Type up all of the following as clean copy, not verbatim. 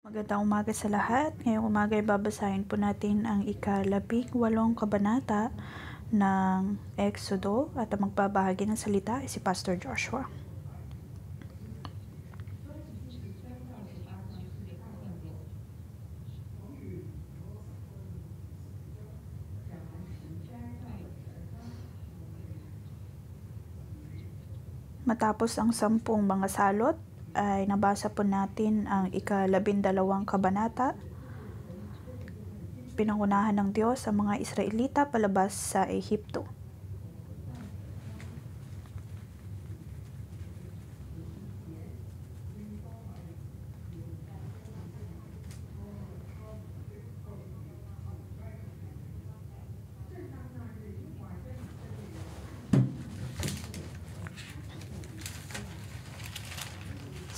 Magandang umaga sa lahat. Ngayong umaga ay babasahin po natin ang ika-18 kabanata ng Exodo at ang magbabahagi ng salita ay si Pastor Joshua. Matapos ang 10 mga salot ay nabasa po natin ang ika-12 kabanata. Pinangunahan ng Diyos ang mga Israelita palabas sa Ehipto.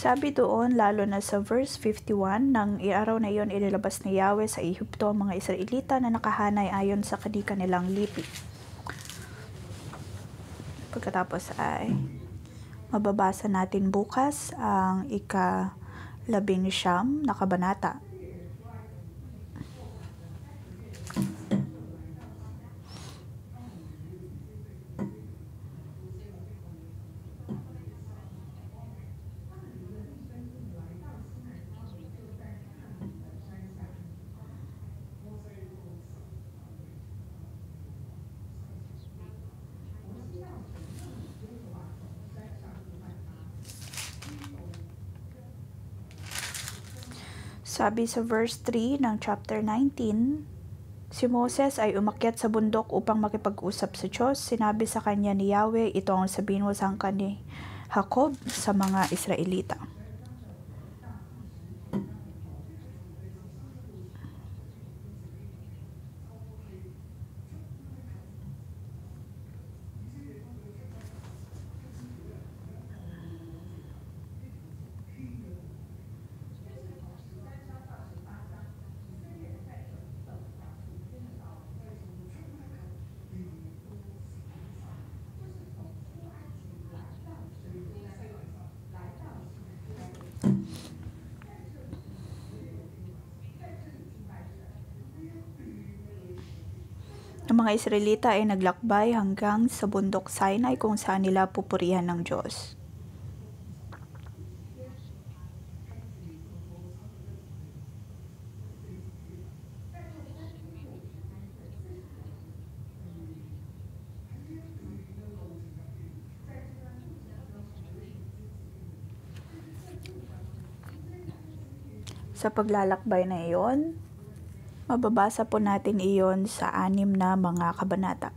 Sabi doon, lalo na sa verse 51, nang araw na iyon inilabas ni Yahweh sa Ehipto ang mga Israelita na nakahanay ayon sa kanilang lipi. Pagkatapos ay mababasa natin bukas ang ika-19 na kabanata. Sabi sa verse 3 ng chapter 19, si Moses ay umakyat sa bundok upang makipag-usap sa Diyos. Sinabi sa kanya ni Yahweh, ito ang sabihin mo sa ni Jacob sa mga Israelita. Ang mga Israelita ay naglakbay hanggang sa bundok Sinai kung saan nila pupurihan ng Diyos. Sa paglalakbay na iyon, mababasa po natin iyon sa 6 na mga kabanata.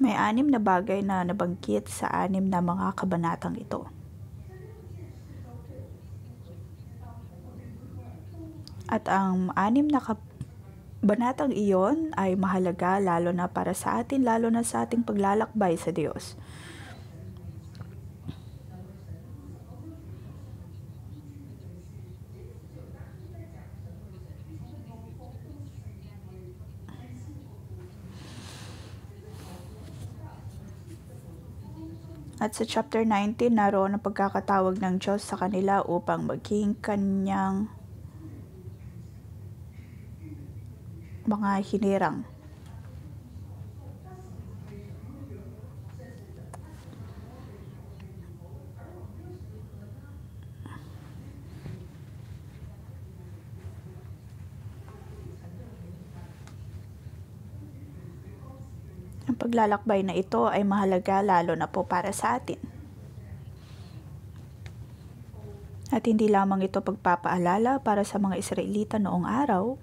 May 6 na bagay na nabanggit sa 6 na mga kabanatang ito. At ang 6 na kabanatang iyon ay mahalaga lalo na para sa atin, lalo na sa ating paglalakbay sa Diyos. At sa chapter 19, naroon ang pagkakatawag ng Diyos sa kanila upang maging kanyang mga hinirang. Ang paglalakbay na ito ay mahalaga lalo na po para sa atin. At hindi lamang ito pagpapaalala para sa mga Israelita noong araw,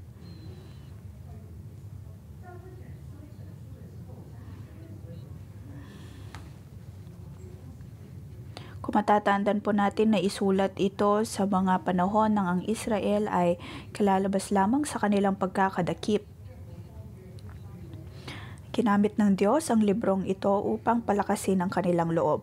kung matatandaan po natin na isulat ito sa mga panahon ng ang Israel ay kalalabas lamang sa kanilang pagkakadakip. Ginamit ng Diyos ang librong ito upang palakasin ang kanilang loob.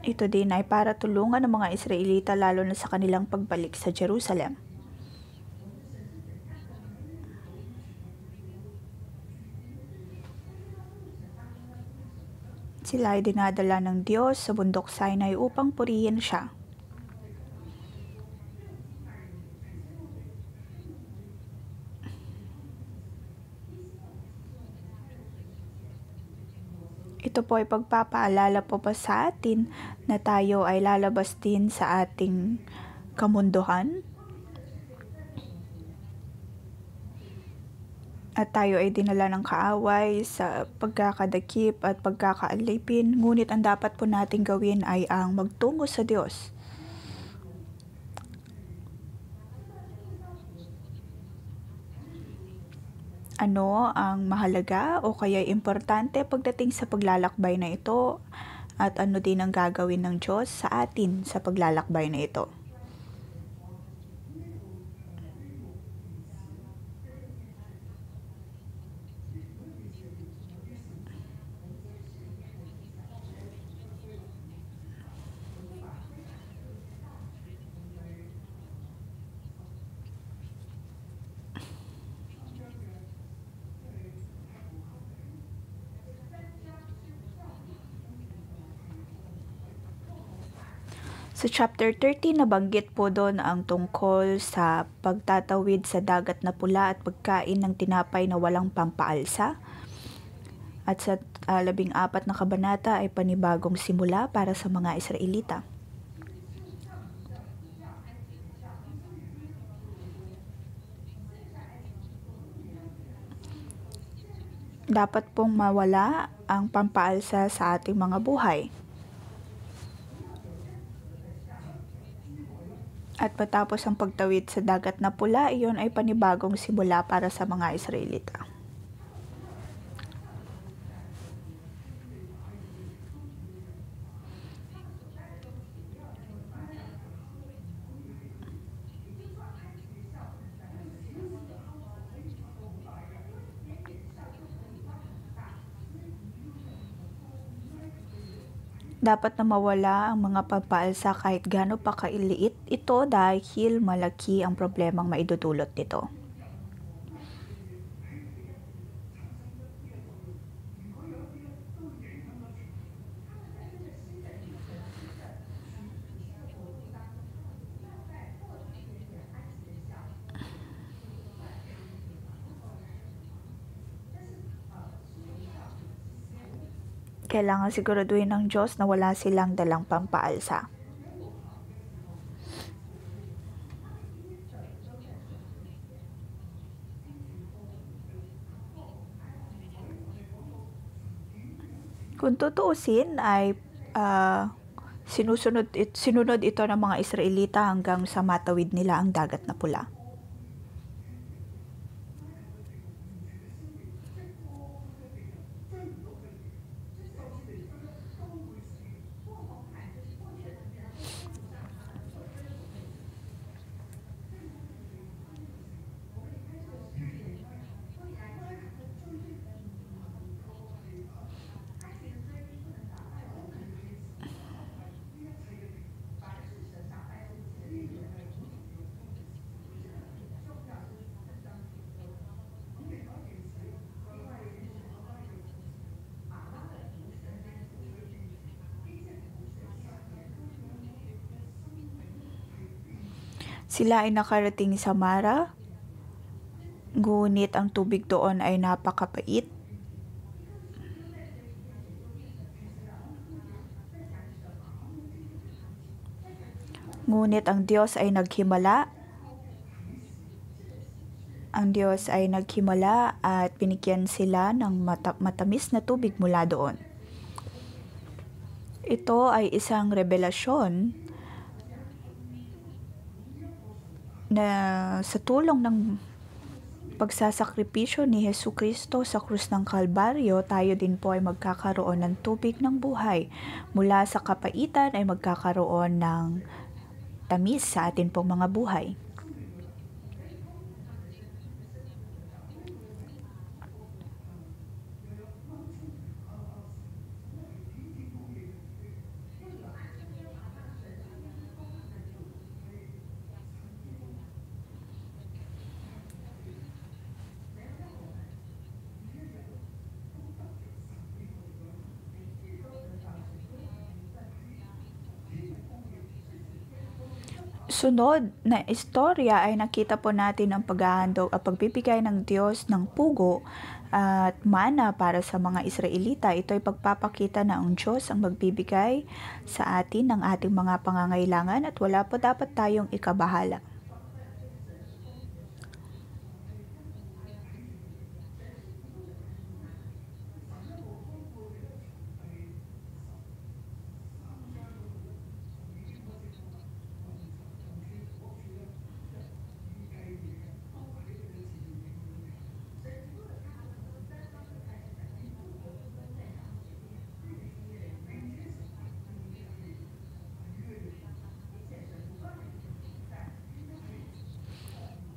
Ito din ay para tulungan ng mga Israelita lalo na sa kanilang pagbalik sa Jerusalem. Sila ay dinadala ng Diyos sa bundok Sinai upang purihin siya. Ito po ay pagpapaalala po pa sa atin na tayo ay lalabas din sa ating kamunduhan. At tayo ay dinala ng kaaway sa pagkakadakip at pagkakaalipin. Ngunit ang dapat po nating gawin ay ang magtungo sa Diyos. Ano ang mahalaga o kaya importante pagdating sa paglalakbay na ito at ano din ang gagawin ng Diyos sa atin sa paglalakbay na ito. Sa chapter 13, nabanggit po doon ang tungkol sa pagtatawid sa dagat na pula at pagkain ng tinapay na walang pampaalsa. At sa 14 na kabanata ay panibagong simula para sa mga Israelita. Dapat pong mawala ang pampaalsa sa ating mga buhay. At patapos ang pagtawid sa dagat na pula, iyon ay panibagong simula para sa mga Israelita. Dapat na mawala ang mga pampaalsa kahit gaano pa kailiit ito dahil malaki ang problemang maidudulot nito. Kailangan siguraduhin ng Diyos na wala silang dalang pampaalsa. Kung tutuusin ay sinunod ito ng mga Israelita hanggang sa matawid nila ang dagat na pula. Sila ay nakarating sa Mara, ngunit ang tubig doon ay napakapait. Ngunit ang Diyos ay naghimala. Ang Diyos ay naghimala at binigyan sila ng matamis na tubig mula doon. Ito ay isang revelasyon na sa tulong ng pagsasakripisyo ni Jesucristo sa krus ng Kalbaryo, tayo din po ay magkakaroon ng tubig ng buhay. Mula sa kapaitan ay magkakaroon ng tamis sa atin pong mga buhay. Sunod na istorya ay nakita po natin ang paghahandog at pagbibigay ng Diyos ng pugo at mana para sa mga Israelita. Ito ay pagpapakita na ang Diyos ang magbibigay sa atin ng ating mga pangangailangan at wala po dapat tayong ikabahala.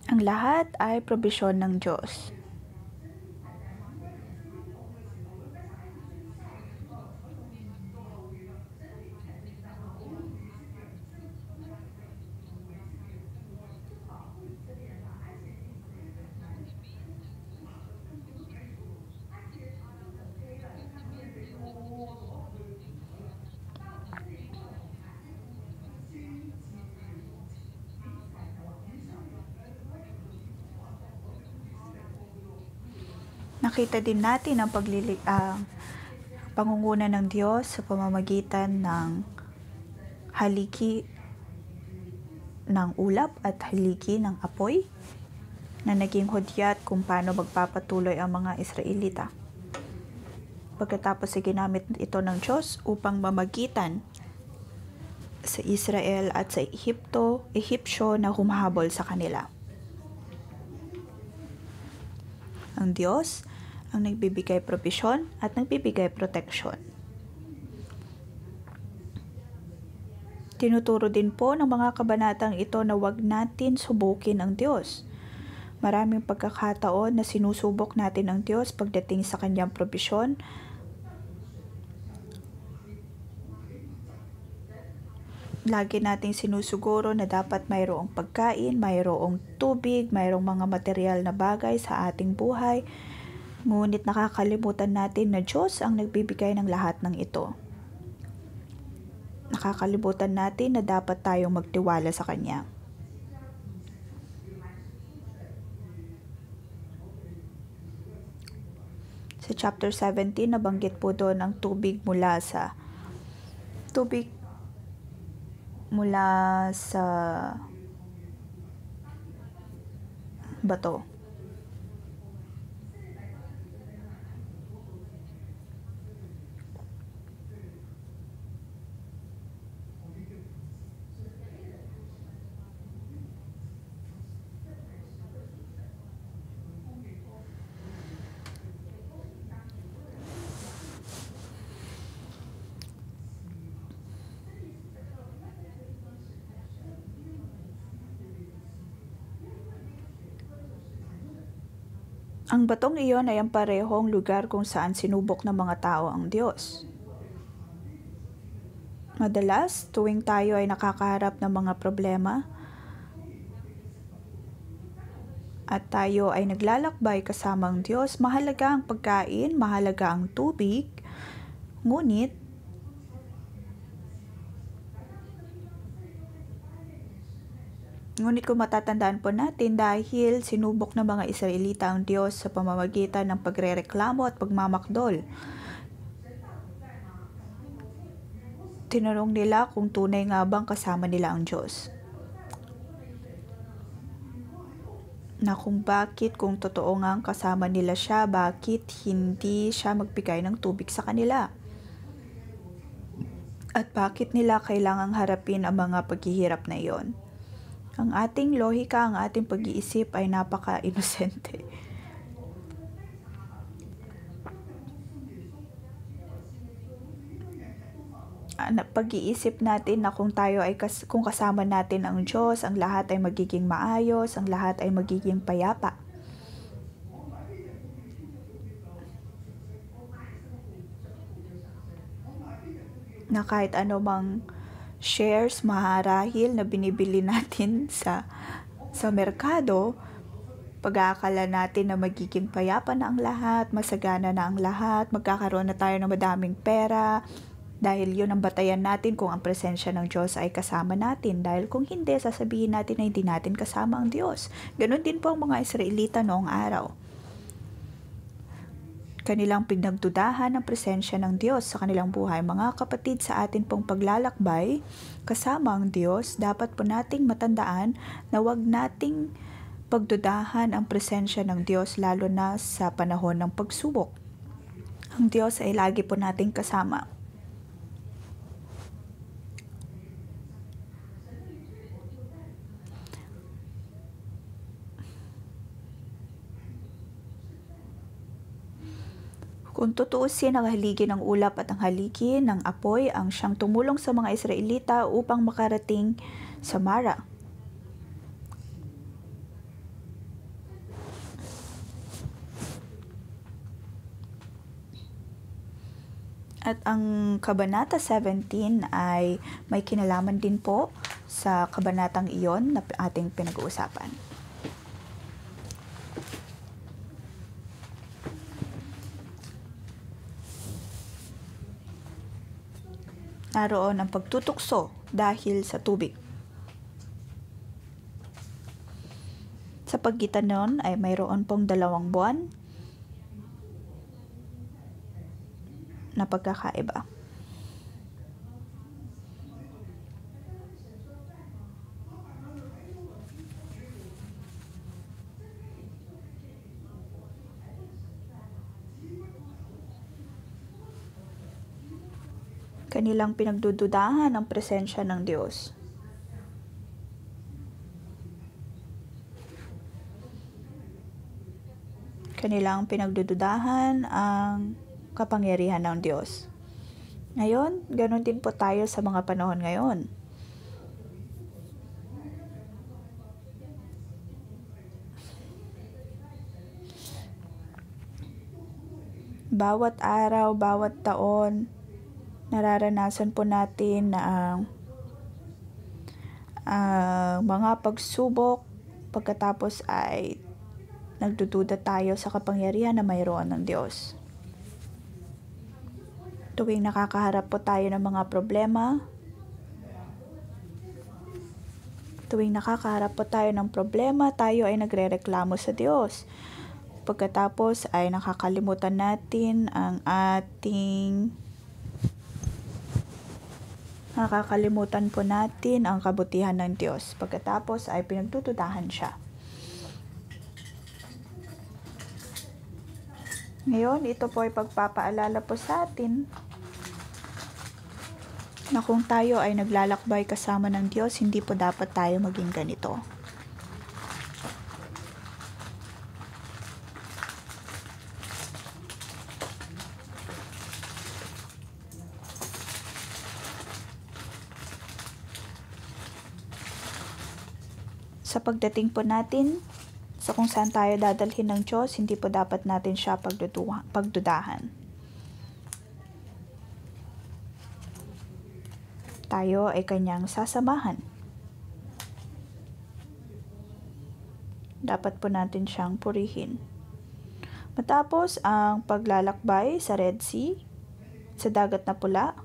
Ang lahat ay probisyon ng Diyos. Nakita din natin ang pangunguna ng Diyos sa pamamagitan ng haligi ng ulap at haligi ng apoy na naging hudyat kung paano magpapatuloy ang mga Israelita. Pagkatapos ay ginamit ito ng Diyos upang mamagitan sa Israel at sa Ehipsyo na humahabol sa kanila. Ang Diyos ang nagbibigay provisyon at nagbibigay proteksyon. Tinuturo din po ng mga kabanatang ito na huwag natin subukin ang Diyos. Maraming pagkakataon na sinusubok natin ang Diyos pagdating sa kanyang provisyon. Lagi nating sinusuguro na dapat mayroong pagkain, mayroong tubig, mayroong mga material na bagay sa ating buhay. Ngunit nakakalimutan natin na Diyos ang nagbibigay ng lahat ng ito. Nakakalimutan natin na dapat tayong magtiwala sa Kanya. Sa chapter 17, nabanggit po doon ang tubig mula sa bato. Ang batong iyon ay ang parehong lugar kung saan sinubok ng mga tao ang Diyos. Madalas, tuwing tayo ay nakakaharap ng mga problema at tayo ay naglalakbay kasama ang Diyos, mahalaga ang pagkain, mahalaga ang tubig, ngunit kung matatandaan po natin, dahil sinubok ng mga Israelita ang Diyos sa pamamagitan ng pagrereklamo at pagmamakdol. Tinanong nila kung tunay nga bang kasama nila ang Diyos. Na kung totoo nga kasama nila siya, bakit hindi siya magbigay ng tubig sa kanila? At bakit nila kailangang harapin ang mga paghihirap na iyon? Ang ating lohika, ang ating pag-iisip ay napaka-inosente. Pag-iisip natin na kung kasama natin ang Diyos, ang lahat ay magiging maayos, ang lahat ay magiging payapa. Na kahit anumang shares, maharahil na binibili natin sa merkado, pag-aakala natin na magiging payapa na ang lahat, masagana na ang lahat, magkakaroon na tayo ng madaming pera, Dahil yun ang batayan natin kung ang presensya ng Diyos ay kasama natin. Dahil kung hindi, sasabihin natin na hindi natin kasama ang Diyos. Ganon din po ang mga Israelita noong araw. Kanilang pinagdudahan ang presensya ng Diyos sa kanilang buhay. Mga kapatid, sa atin pong paglalakbay kasama ang Diyos, dapat po nating matandaan na wag nating pagdudahan ang presensya ng Diyos lalo na sa panahon ng pagsubok. Ang Diyos ay lagi po nating kasama. Kung tutuusin, ang haligi ng ulap at ang haligi ng apoy ang siyang tumulong sa mga Israelita upang makarating sa Mara. At ang Kabanata 17 ay may kinalaman din po sa kabanatang iyon na ating pinag-uusapan. Naroon ang pagtutukso dahil sa tubig. Sa pagitan nun ay mayroon pong 2 buwan na pagkakaiba. Kanilang pinagdududahan ang presensya ng Diyos. Kanilang pinagdududahan ang kapangyarihan ng Diyos. Ngayon, ganun din po tayo sa mga panahon ngayon. Bawat araw, bawat taon, nararanasan po natin na ang mga pagsubok, pagkatapos ay nagdududa tayo sa kapangyarihan na mayroon ng Diyos. Tuwing nakakaharap po tayo ng mga problema, tayo ay nagrereklamo sa Diyos. Pagkatapos ay nakakalimutan natin nakakalimutan po natin ang kabutihan ng Diyos. Pagkatapos ay pinagdududahan siya. Ngayon, ito po ay pagpapaalala po sa atin na kung tayo ay naglalakbay kasama ng Diyos, hindi po dapat tayo maging ganito. Sa pagdating po natin sa kung saan tayo dadalhin ng Diyos, hindi po dapat natin siya pagdudahan. Tayo ay kanyang sasamahan. Dapat po natin siyang purihin. Matapos ang paglalakbay sa Red Sea, sa Dagat na Pula,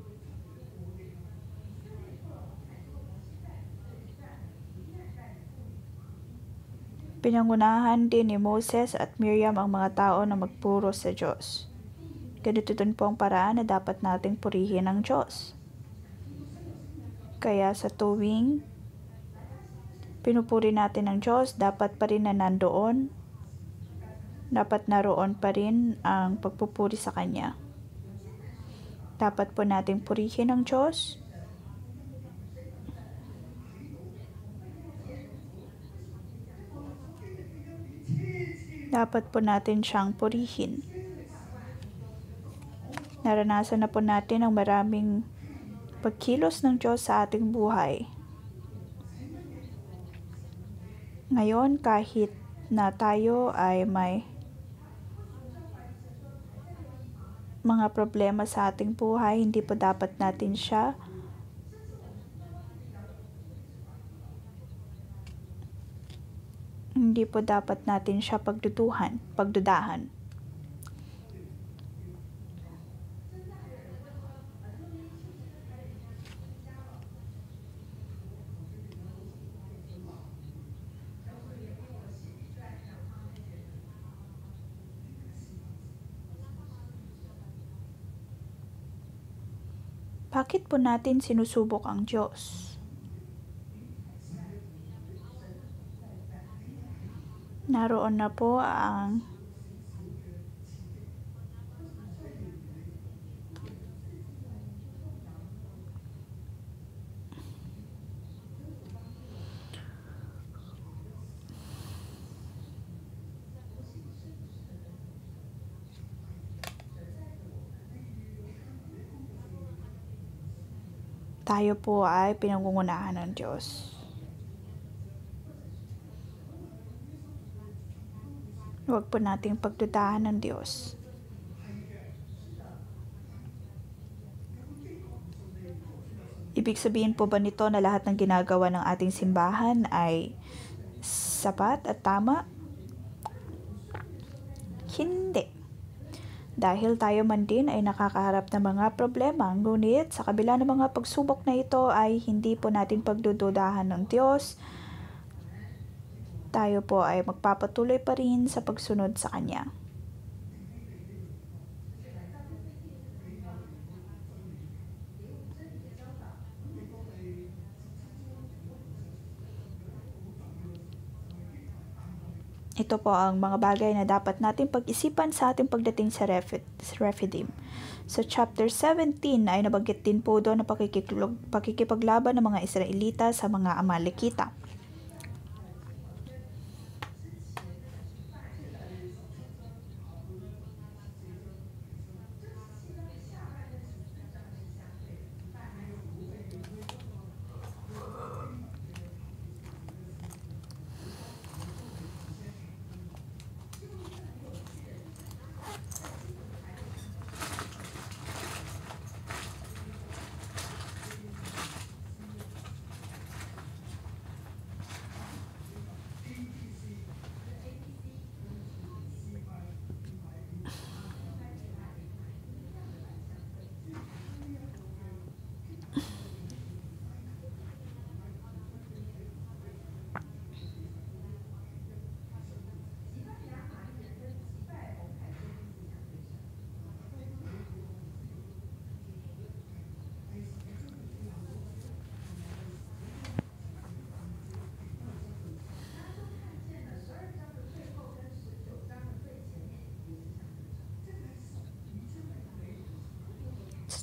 pinangunahan din ni Moses at Miriam ang mga tao na magpuro sa Diyos. Ganito din po ang paraan na dapat nating purihin ang Diyos. Kaya sa tuwing pinupuri natin ang Diyos, dapat pa rin na nandoon, dapat naroon pa rin ang pagpupuri sa Kanya. Dapat po nating purihin ang Diyos. Dapat po natin siyang purihin. Naranasan na po natin ang maraming pagkilos ng Diyos sa ating buhay. Ngayon, kahit na tayo ay may mga problema sa ating buhay, hindi po dapat natin siya pagdudahan. Bakit po natin sinusubok ang Diyos? Naroon na po ang tayo po ay pinangungunahan ng Diyos. Huwag po nating pagdudahan ng Diyos. Ibig sabihin po ba nito na lahat ng ginagawa ng ating simbahan ay sapat at tama? Hindi. Dahil tayo man din ay nakakaharap ng mga problema, ngunit sa kabila ng mga pagsubok na ito ay hindi po natin pagdududahan ng Diyos. Tayo po ay magpapatuloy pa rin sa pagsunod sa Kanya. Ito po ang mga bagay na dapat natin pag-isipan sa ating pagdating sa Rephidim. Sa chapter 17 ay nabanggit din po doon ang pakikipaglaban ng mga Israelita sa mga Amalekita.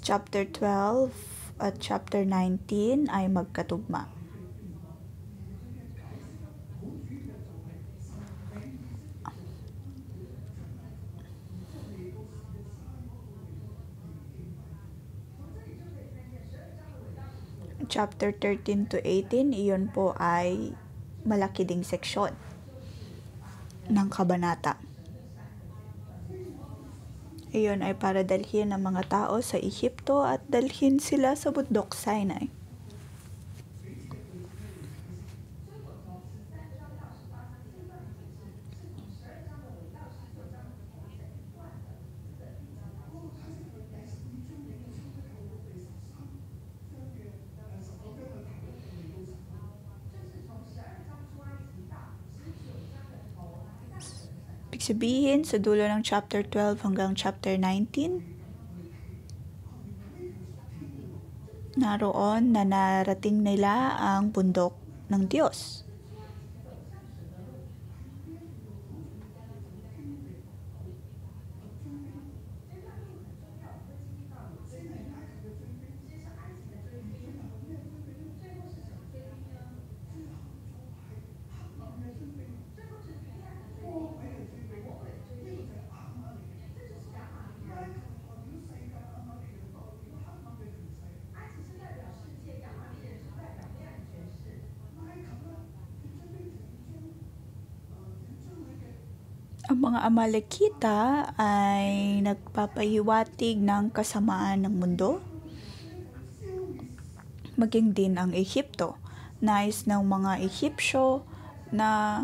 Chapter 12 at chapter 19 ay magkatugma. Chapter 13 to 18, iyon po ay malaki ding seksyon ng kabanata. Iyon ay para dalhin ang mga tao sa Ehipto at dalhin sila sa bundok Sinai. Ibig sabihin, sa dulo ng chapter 12 hanggang chapter 19, naroon na narating nila ang bundok ng Diyos. Ang mga Amalekita ay nagpapahiwatig ng kasamaan ng mundo, maging din ang Ehipto. Nais ng mga Ehipsyo na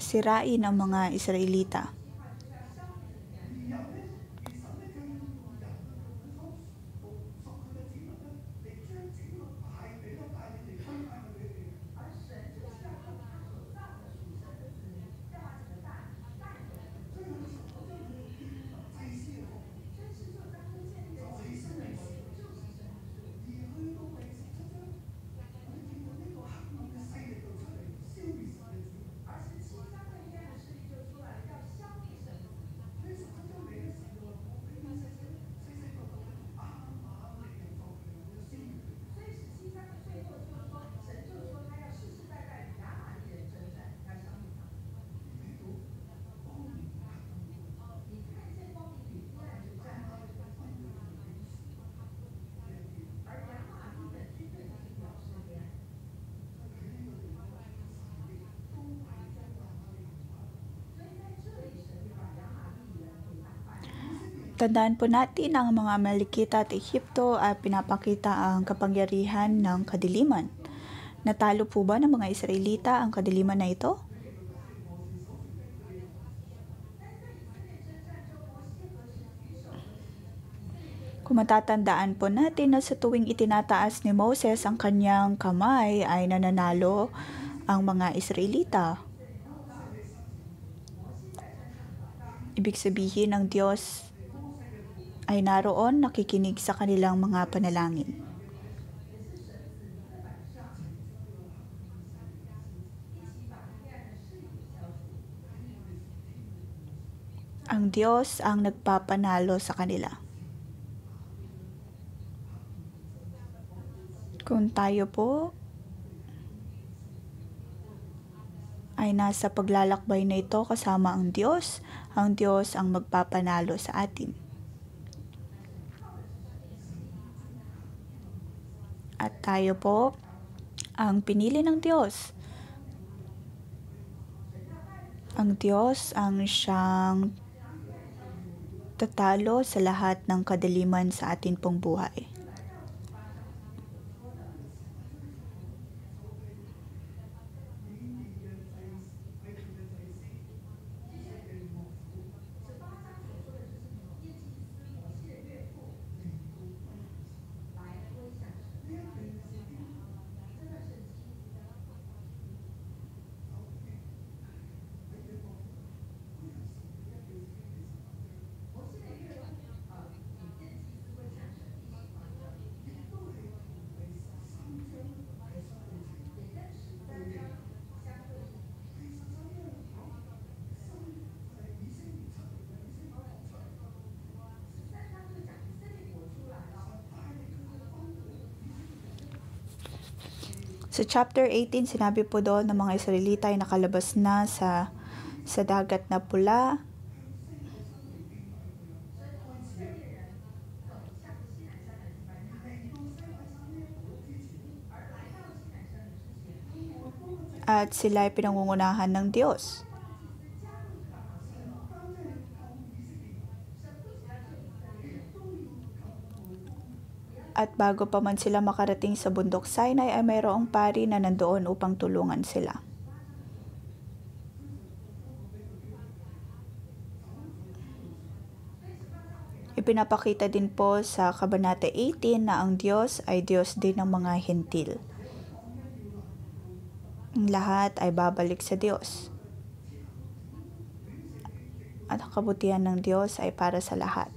sirain ang mga Israelita. Tandaan po natin ang mga Amalekita at Ehipto ay pinapakita ang kapangyarihan ng kadiliman. Natalo po ba ng mga Israelita ang kadiliman na ito? Kung matatandaan po natin na sa tuwing itinataas ni Moses ang kanyang kamay ay nananalo ang mga Israelita. Ibig sabihin ng Diyos ay naroon nakikinig sa kanilang mga panalangin. Ang Diyos ang nagpapanalo sa kanila. Kung tayo po ay nasa paglalakbay na ito kasama ang Diyos ang magpapanalo sa atin. At tayo po ang pinili ng Diyos. Ang Diyos ang siyang tatalo sa lahat ng kadiliman sa atin pong buhay. Sa chapter 18, sinabi po doon ng mga Israelita ay nakalabas na sa dagat na pula. At sila ay pinangungunahan ng Diyos. At bago pa man sila makarating sa bundok Sinai ay mayroong pari na nandoon upang tulungan sila. Ipinapakita din po sa Kabanata 18 na ang Diyos ay Diyos din ng mga hentil. Ang lahat ay babalik sa Diyos. At ang kabutihan ng Diyos ay para sa lahat.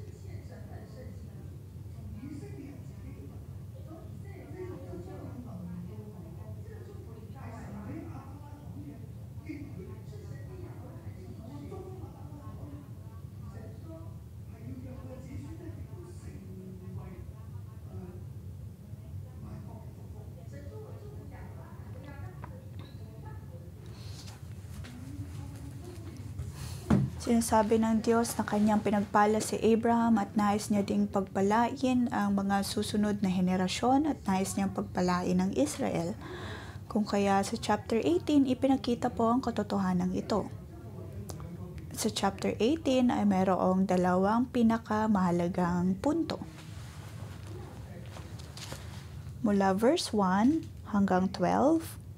Sinasabi ng Diyos na kanyang pinagpala si Abraham at nais niya ding pagpalain ang mga susunod na henerasyon at nais niyang pagpalain ng Israel. Kung kaya sa chapter 18, ipinakita po ang katotohanan ito. Sa chapter 18 ay mayroong dalawang pinakamahalagang punto. Mula verse 1 hanggang 12,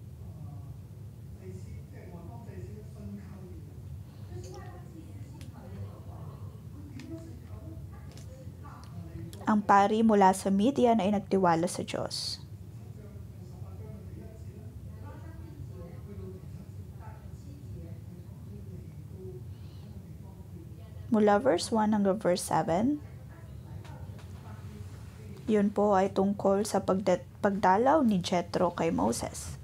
ang pari mula sa Midian ay nagtiwala sa Diyos. Mula verse 1 hanggang verse 7, yun po ay tungkol sa pagdalaw ni Jethro kay Moses.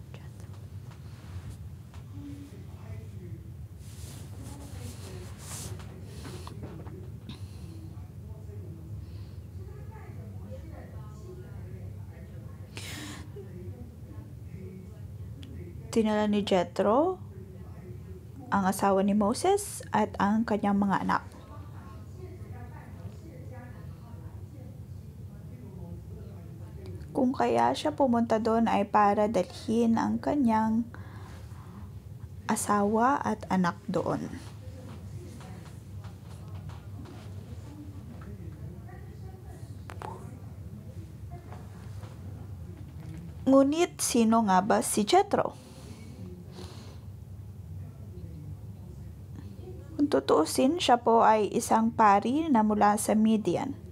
Dinala ni Jethro ang asawa ni Moses at ang kanyang mga anak. Kung kaya siya pumunta doon ay para dalhin ang kanyang asawa at anak doon. Ngunit sino nga ba si Jethro? Kung tutuusin, siya po ay isang pari na mula sa Midian.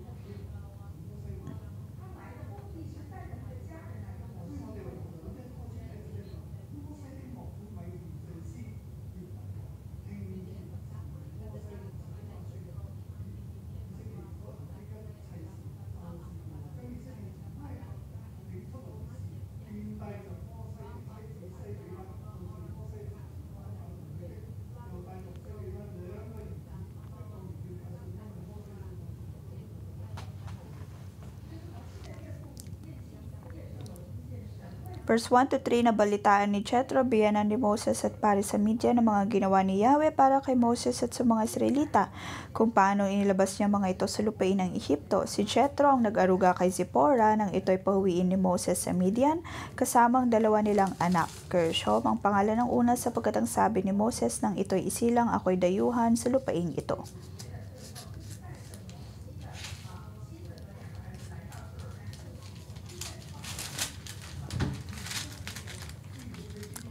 Verse 1 to 3, nabalitaan ni Jethro, biyanan ni Moses at pari sa Midian ang mga ginawa ni Yahweh para kay Moses at sa mga Israelita, kung paano inilabas niya mga ito sa lupain ng Ehipto. Si Jethro ang nag-aruga kay Zipporah nang ito'y pahuwiin ni Moses sa Midian, kasamang dalawa nilang anak. Gershom ang pangalan ng una sapagkat ang sabi ni Moses nang ito'y isilang, ako'y dayuhan sa lupain ito.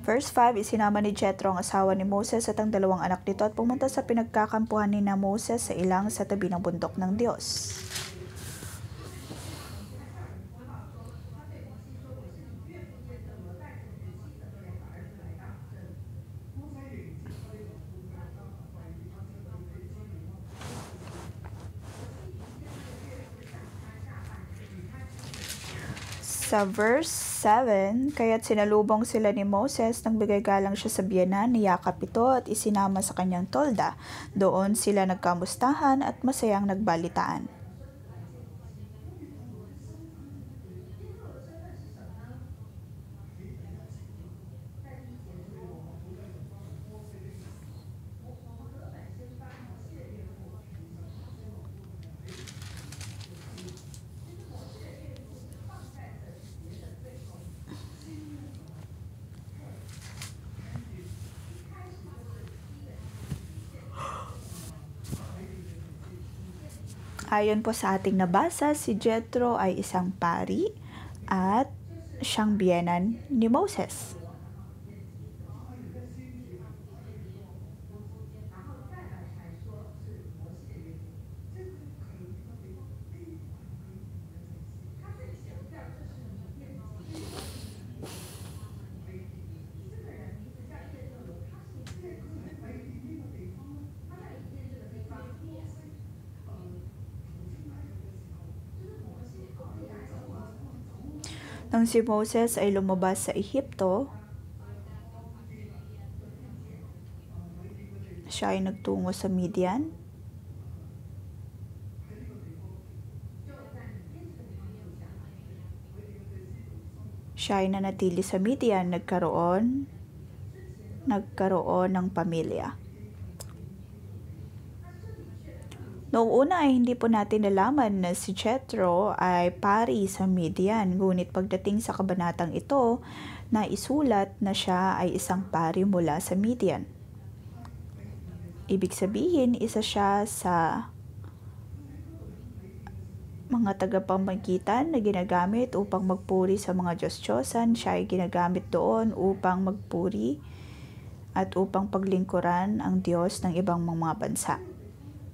Verse 5, isinama ni Jethro ang asawa ni Moses at ang dalawang anak nito at pumunta sa pinagkakampuhan ni na Moses sa ilang sa tabi ng bundok ng Diyos. Sa verse 7, kaya't sinalubong sila ni Moses nang bigay galang siya sa biyanan, niyakap ito at isinama sa kanyang tolda. Doon sila nagkamustahan at masayang nagbalitaan. Ayon po sa ating nabasa, si Jethro ay isang pari at siyang biyenan ni Moses. Nang si Moses ay lumabas sa Ehipto, siya ay nagtungo sa Midian. Siya ay nanatili sa Midian, nagkaroon ng pamilya. Noong una ay hindi po natin nalaman na si Jethro ay pari sa Midian, ngunit pagdating sa kabanatang ito, naisulat na siya ay isang pari mula sa Midian. Ibig sabihin, isa siya sa mga tagapamagitan na ginagamit upang magpuri sa mga Diyos-Diyosan. Siya ay ginagamit doon upang magpuri at upang paglingkuran ang Diyos ng ibang mga bansa.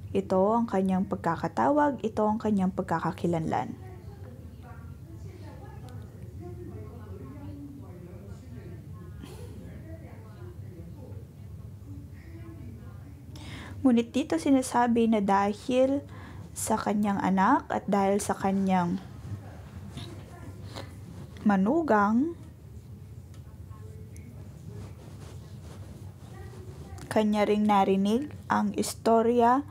Ito ang kanyang pagkakatawag, ito ang kanyang pagkakakilanlan. Ngunit dito sinasabi na dahil sa kanyang anak at dahil sa kanyang manugang, kanya ring narinig ang istorya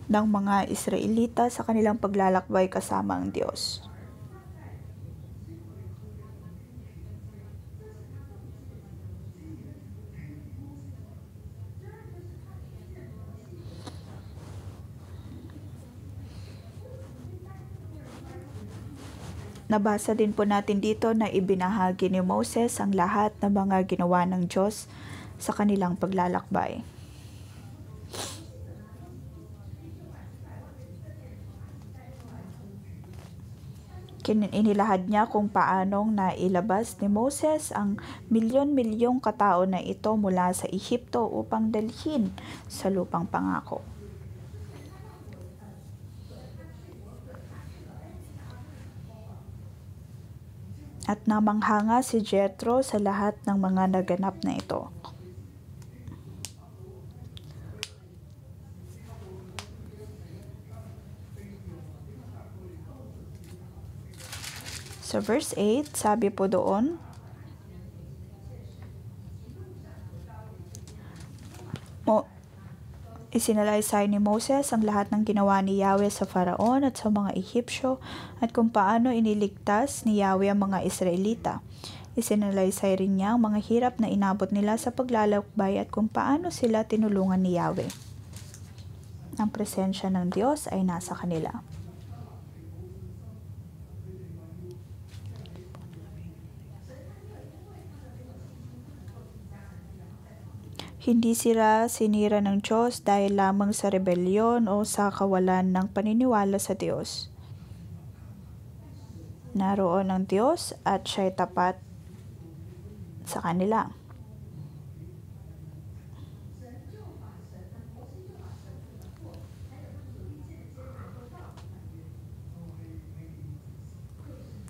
ng mga Israelita sa kanilang paglalakbay kasama ang Diyos. Nabasa din po natin dito na ibinahagi ni Moses ang lahat ng mga ginawa ng Diyos sa kanilang paglalakbay. Inilahad niya kung paanong nailabas ni Moses ang milyon-milyong katao na ito mula sa Ehipto upang dalhin sa lupang pangako. At namanghanga si Jethro sa lahat ng mga naganap na ito. Sa verse 8, sabi po doon, isinalaysay ni Moses ang lahat ng ginawa ni Yahweh sa Faraon at sa mga Ehipsyo at kung paano iniligtas ni Yahweh ang mga Israelita. Isinalaysay rin niya ang mga hirap na inabot nila sa paglalakbay at kung paano sila tinulungan ni Yahweh. Ang presensya ng Diyos ay nasa kanila. Hindi sila sinira ng Diyos dahil lamang sa rebelyon o sa kawalan ng paniniwala sa Diyos. Naroon ang Diyos at siya'y tapat sa kanila.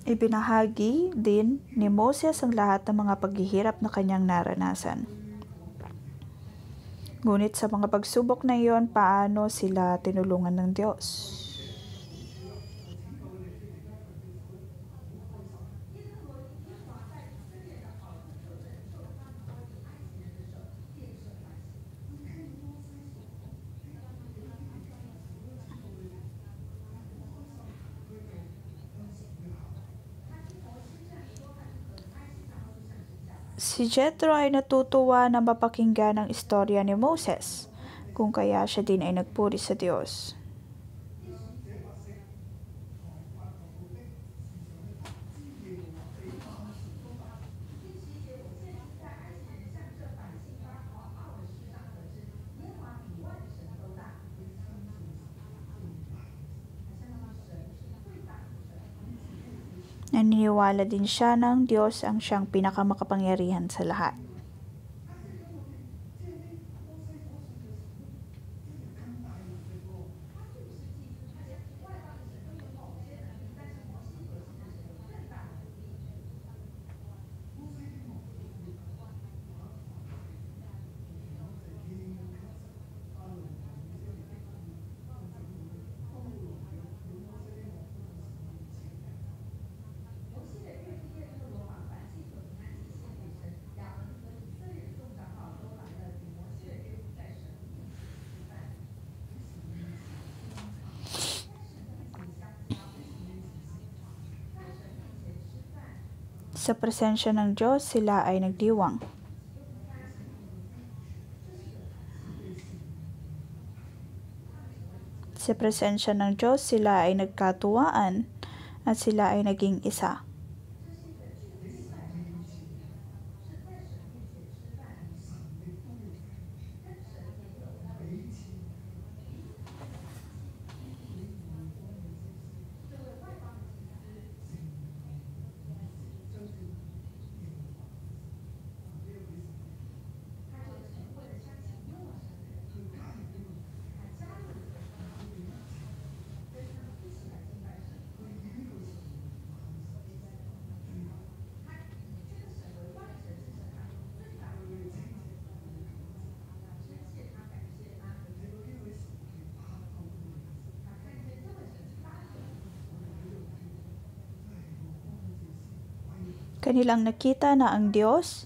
Ibinahagi din ni Moses ang lahat ng mga paghihirap na kanyang naranasan. Ngunit sa mga pagsubok na iyon, paano sila tinulungan ng Diyos? Si Jethro ay natutuwa na mapakinggan ang istorya ni Moses, kung kaya siya din ay nagpuri sa Diyos. Naniniwala din siya ng Diyos ang siyang pinakamakapangyarihan sa lahat. Sa presensya ng Diyos, sila ay nagdiwang. Sa presensya ng Diyos, sila ay nagkatuwaan at sila ay naging isa. Kanilang nakita na ang Diyos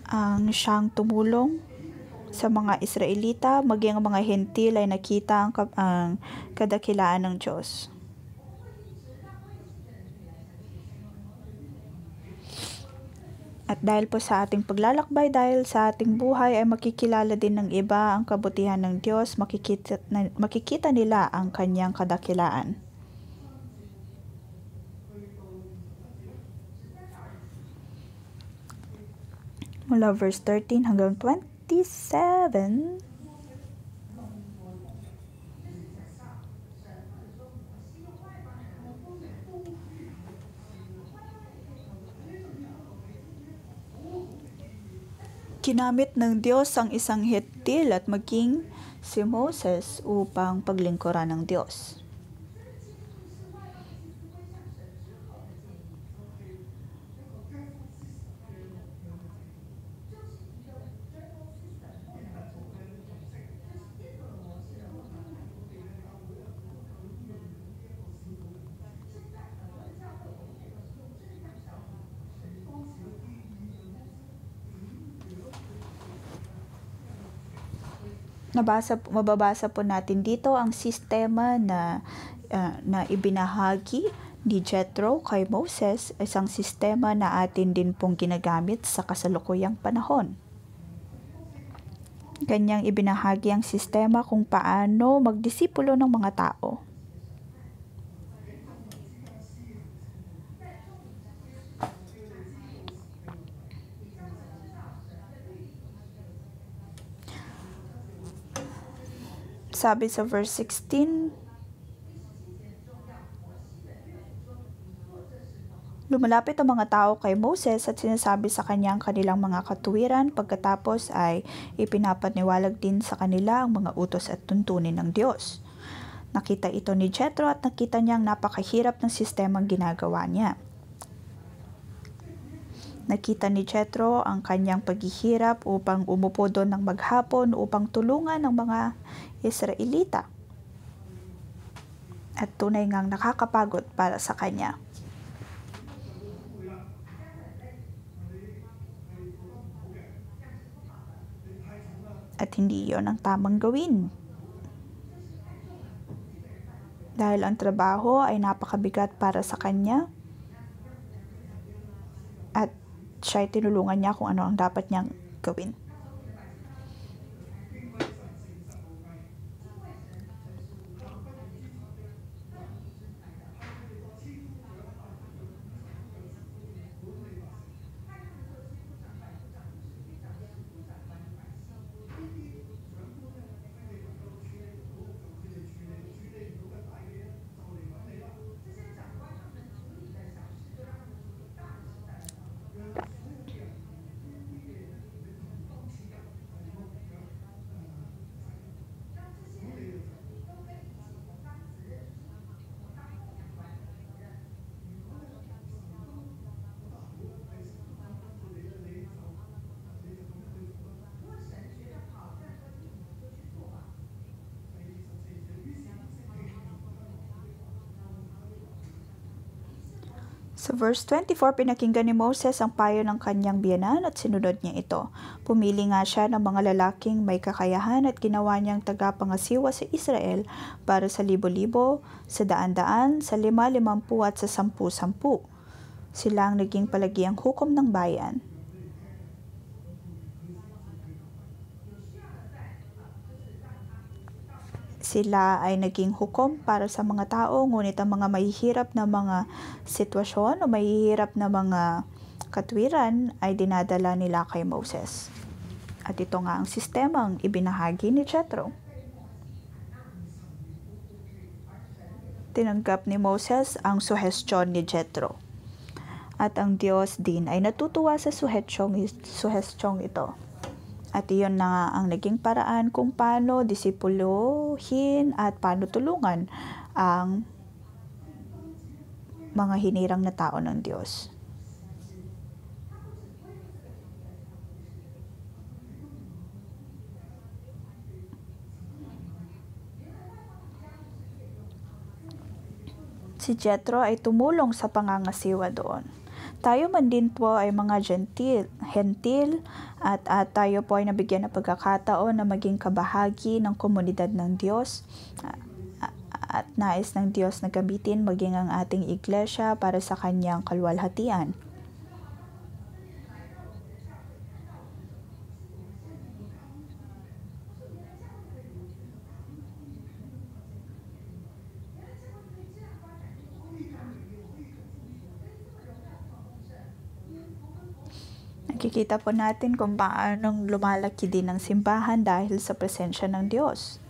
ang siyang tumulong sa mga Israelita, maging ang mga Hentil ay nakita ang kadakilaan ng Diyos. At dahil po sa ating paglalakbay, dahil sa ating buhay ay makikilala din ng iba ang kabutihan ng Diyos, makikita nila ang kanyang kadakilaan. Mula verse 13 hanggang 27. Ginamit ng Diyos ang isang Hentil at maging si Moses upang paglingkuran ng Diyos. Mababasa po natin dito ang sistema na ibinahagi ni Jethro kay Moses, isang sistema na atin din pong ginagamit sa kasalukuyang panahon. Kanyang ibinahagi ang sistema kung paano magdisipulo ng mga tao. Sabi sa verse 16, lumalapit ang mga tao kay Moses at sinasabi sa kanya ang kanilang mga katuwiran, pagkatapos ay ipinapaniwalag din sa kanila ang mga utos at tuntunin ng Diyos. Nakita ito ni Jethro at nakita niyang napakahirap ng sistemang ginagawa niya. Nakita ni Jethro ang kanyang paghihirap upang umupo doon ng maghapon upang tulungan ang mga Israelita. At tunay ngang nakakapagod para sa kanya. At hindi iyon ang tamang gawin. Dahil ang trabaho ay napakabigat para sa kanya. At siya ay tinulungan niya kung ano ang dapat niyang gawin. Sa verse 24, pinakinggan ni Moses ang payo ng kanyang biyenan at sinunod niya ito. Pumili nga siya ng mga lalaking may kakayahan at ginawa niyang tagapangasiwa sa Israel para sa libo-libo, sa daan-daan, sa 50-50 at sa 10-10. Sila ang naging palagiang hukom ng bayan. Sila ay naging hukom para sa mga tao, ngunit ang mga mahihirap na mga sitwasyon o mahihirap na mga katwiran ay dinadala nila kay Moses. At ito nga ang sistemang ibinahagi ni Jethro. Tinanggap ni Moses ang suhestyon ni Jethro. At ang Diyos din ay natutuwa sa suhestyong ito. At iyon na nga ang naging paraan kung paano disipuluhin at paano tulungan ang mga hinirang na tao ng Diyos. Si Jethro ay tumulong sa pangangasiwa doon. Tayo man din po ay mga hentil at tayo po ay nabigyan ng pagkakataon na maging kabahagi ng komunidad ng Diyos at nais ng Diyos na gamitin maging ang ating iglesia para sa kanyang kaluwalhatian. Nakikita po natin kung paanong lumalaki din ang simbahan dahil sa presensya ng Diyos.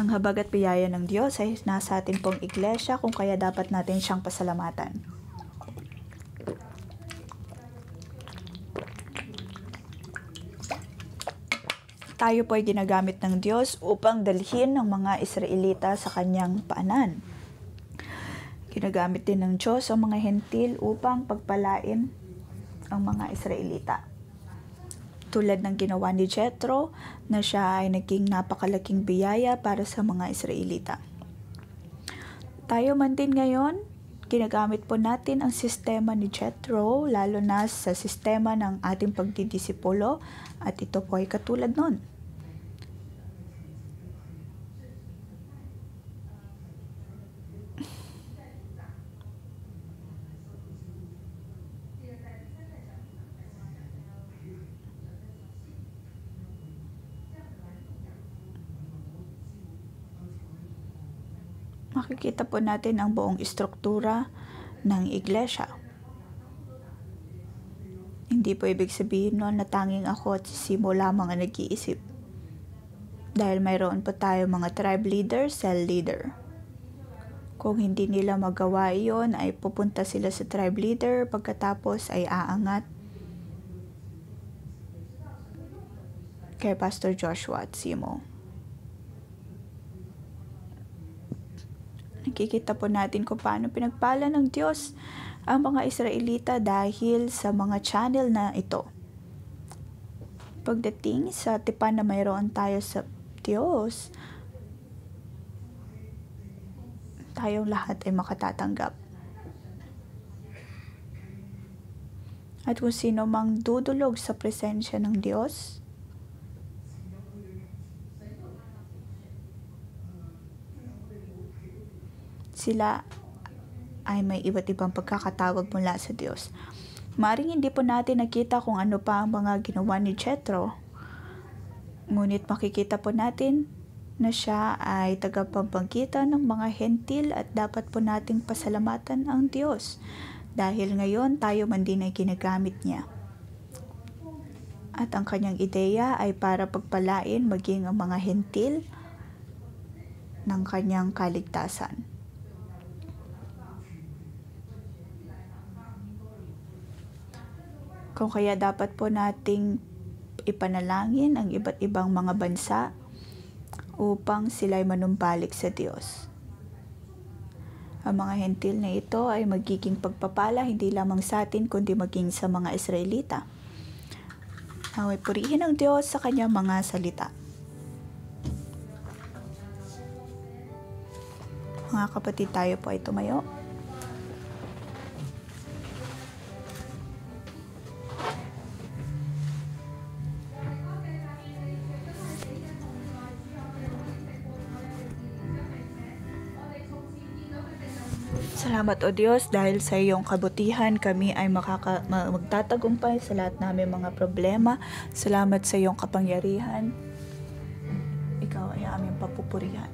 Ang habag at biyaya ng Diyos ay nasa atin pong iglesia, kung kaya dapat natin siyang pasalamatan. Tayo po ay ginagamit ng Diyos upang dalhin ng mga Israelita sa kanyang paanan. Ginagamit din ng Diyos ang mga hentil upang pagpalain ang mga Israelita. Tulad ng ginawa ni Jethro na siya ay naging napakalaking biyaya para sa mga Israelita. Tayo man din ngayon, ginagamit po natin ang sistema ni Jethro, lalo na sa sistema ng ating pagdidisipulo, at ito po ay katulad nun. Makikita po natin ang buong istruktura ng iglesia. Hindi po ibig sabihin nun na tanging ako at si Simo lamang ang nag-iisip. Dahil mayroon po tayo mga tribe leader, cell leader. Kung hindi nila magawa iyon, ay pupunta sila sa tribe leader, pagkatapos ay aangat kay Pastor Joshua at Simo. Nakikita po natin kung paano pinagpala ng Diyos ang mga Israelita dahil sa mga channel na ito. Pagdating sa tipan na mayroon tayo sa Diyos, tayong lahat ay makatatanggap. At kung sino mang dudulog sa presensya ng Diyos, sila ay may iba't ibang pagkakatawag mula sa Diyos. Maring hindi po natin nakita kung ano pa ang mga ginawa ni Jethro, ngunit makikita po natin na siya ay tagapagpagitan ng mga hentil at dapat po nating pasalamatan ang Diyos dahil ngayon tayo man din ay ginagamit niya. At ang kanyang ideya ay para pagpalain maging ang mga hentil ng kanyang kaligtasan. Kung kaya dapat po nating ipanalangin ang iba't ibang mga bansa upang sila'y manumbalik sa Diyos. Ang mga hentil na ito ay magiging pagpapala hindi lamang sa atin kundi maging sa mga Israelita. Naway purihin ang Diyos sa kanyang mga salita. Mga kapatid, tayo po ay tumayo. Salamat o Diyos dahil sa iyong kabutihan kami ay magtatagumpay sa lahat namin mga problema. Salamat sa iyong kapangyarihan. Ikaw ay aming papupurihan.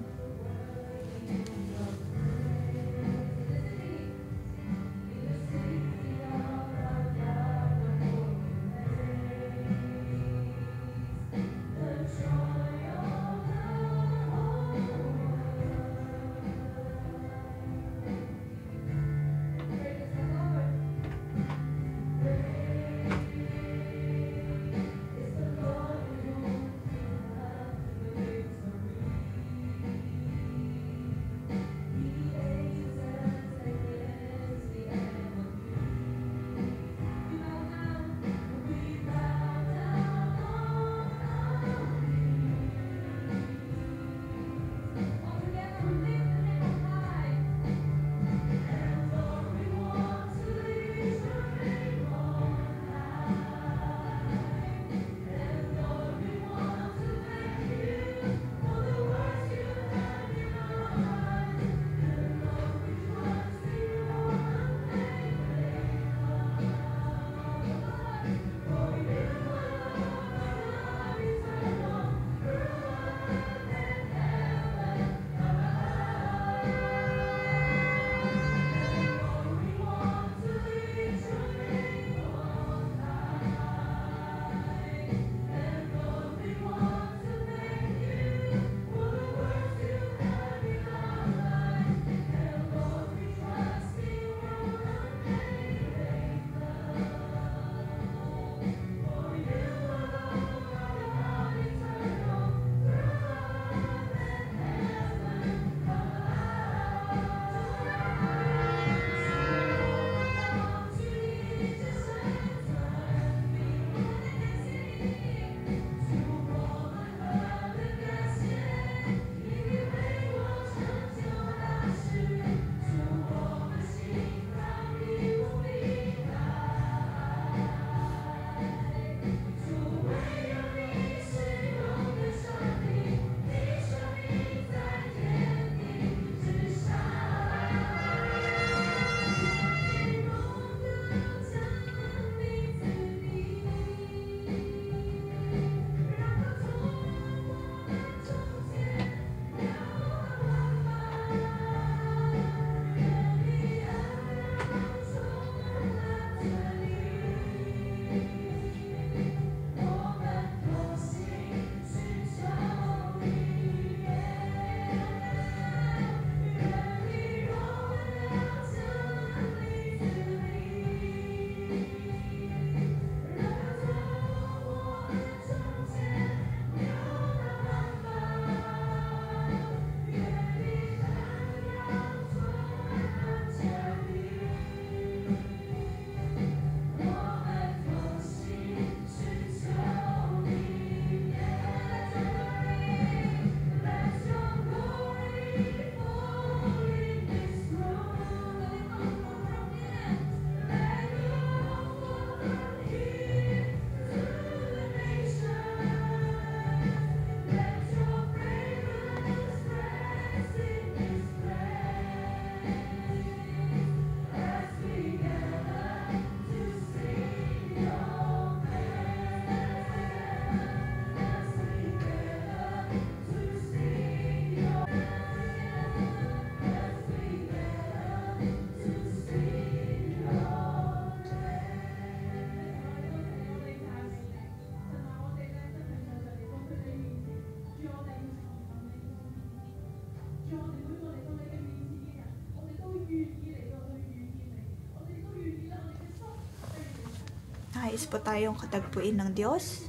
nais po tayong katagpuin ng Diyos.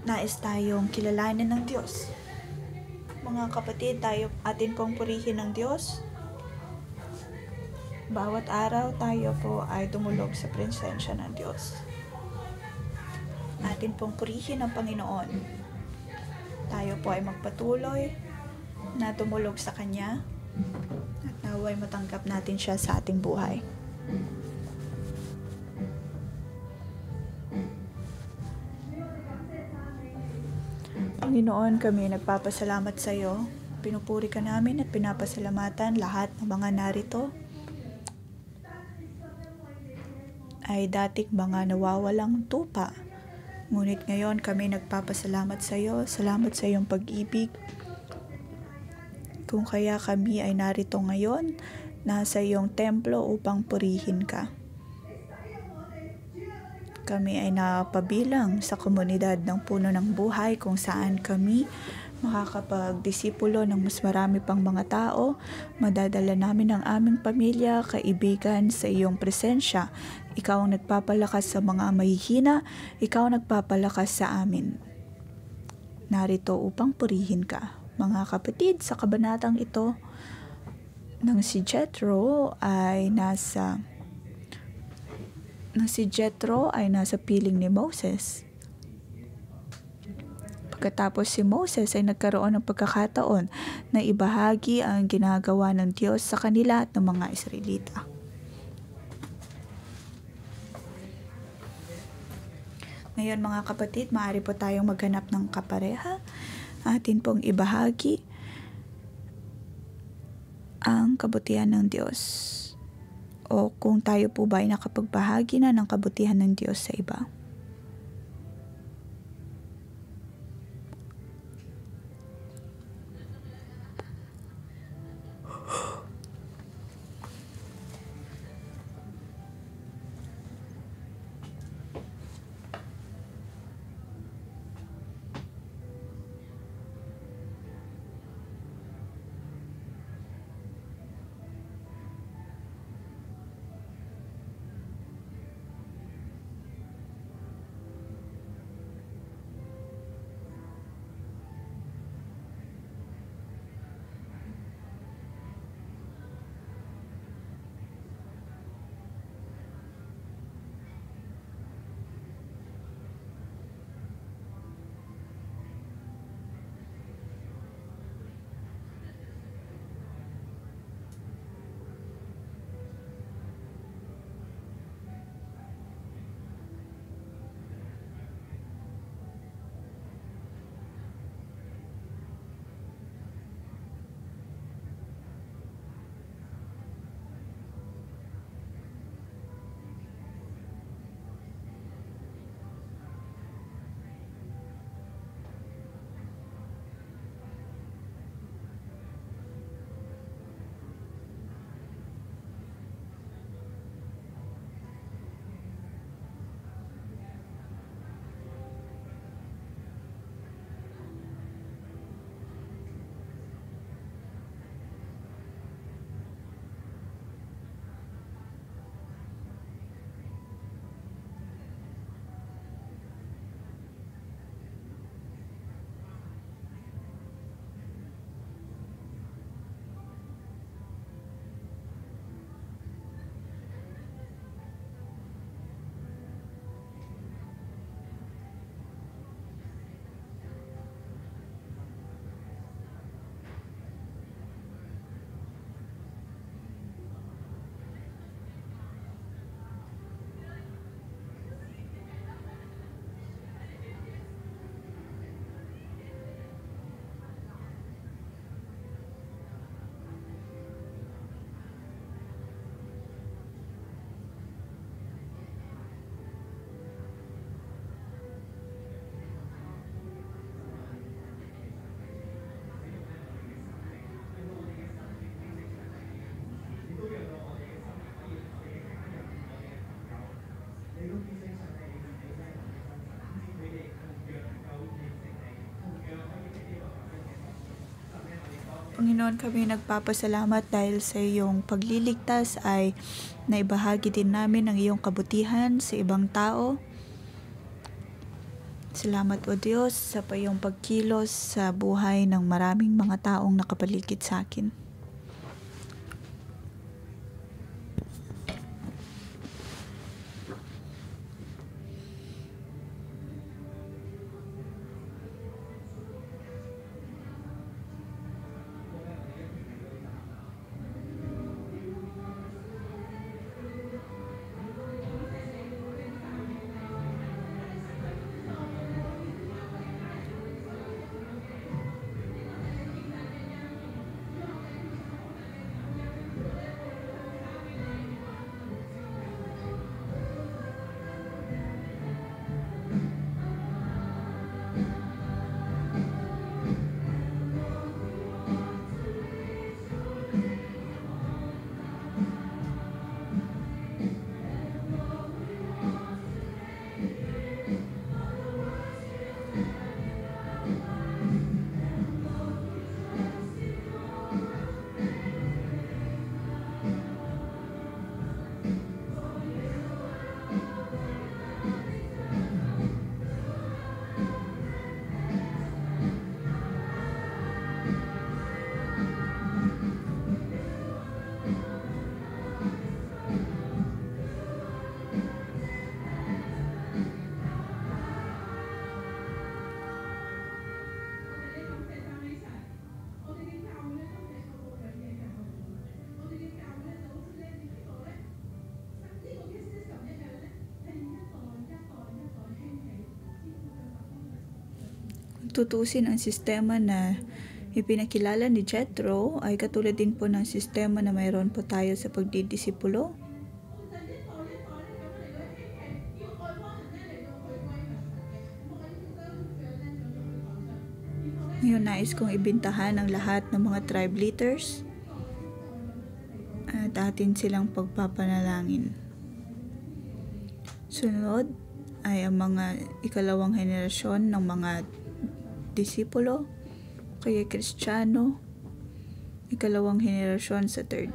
Nais tayong kilalanin ng Diyos. Mga kapatid, atin pong purihin ng Diyos. Bawat araw tayo po ay tumulog sa presensya ng Diyos. Atin pong purihin ang Panginoon. Tayo po ay magpatuloy na tumulog sa Kanya at naway matanggap natin siya sa ating buhay. Panginoon, kami nagpapasalamat sa iyo. Pinupuri ka namin at pinapasalamatan lahat ng mga narito ay dating mga nawawalang tupa. Ngunit ngayon kami nagpapasalamat sa iyo. Salamat sa iyong pag-ibig. Kung kaya kami ay narito ngayon, nasa iyong templo upang purihin ka. Kami ay napabilang sa komunidad ng Puno ng Buhay kung saan kami makakapagdisipulo ng mas marami pang mga tao. Madadala namin ang aming pamilya, kaibigan sa iyong presensya. Ikaw ang nagpapalakas sa mga mahihina, ikaw ang nagpapalakas sa amin. Narito upang purihin ka. Mga kapatid, sa kabanatang ito, nang si Jethro ay nasa piling ni Moses. Pagkatapos si Moses ay nagkaroon ng pagkakataon na ibahagi ang ginagawa ng Diyos sa kanila at ng mga Israelita. Ngayon mga kapatid, maaari po tayong maghanap ng kapareha. Atin pong ibahagi ang kabutihan ng Diyos. O kung tayo po ba ay nakapagbahagi na ng kabutihan ng Diyos sa iba. Panginoon, kami nagpapasalamat dahil sa iyong pagliligtas ay naibahagi din namin ang iyong kabutihan sa ibang tao. Salamat o Diyos sa iyong pagkilos sa buhay ng maraming mga taong nakapaligid sa akin. Tutusin ang sistema na ipinakilala ni Jethro ay katulad din po ng sistema na mayroon po tayo sa pagdidisipulo. Ngayon nais kong ibintahan ang lahat ng mga tribe leaders at atin silang pagpapanalangin. Sunod ay ang mga ikalawang henerasyon ng mga disipulo, kaya Kristiyano, ikalawang henerasyon sa third.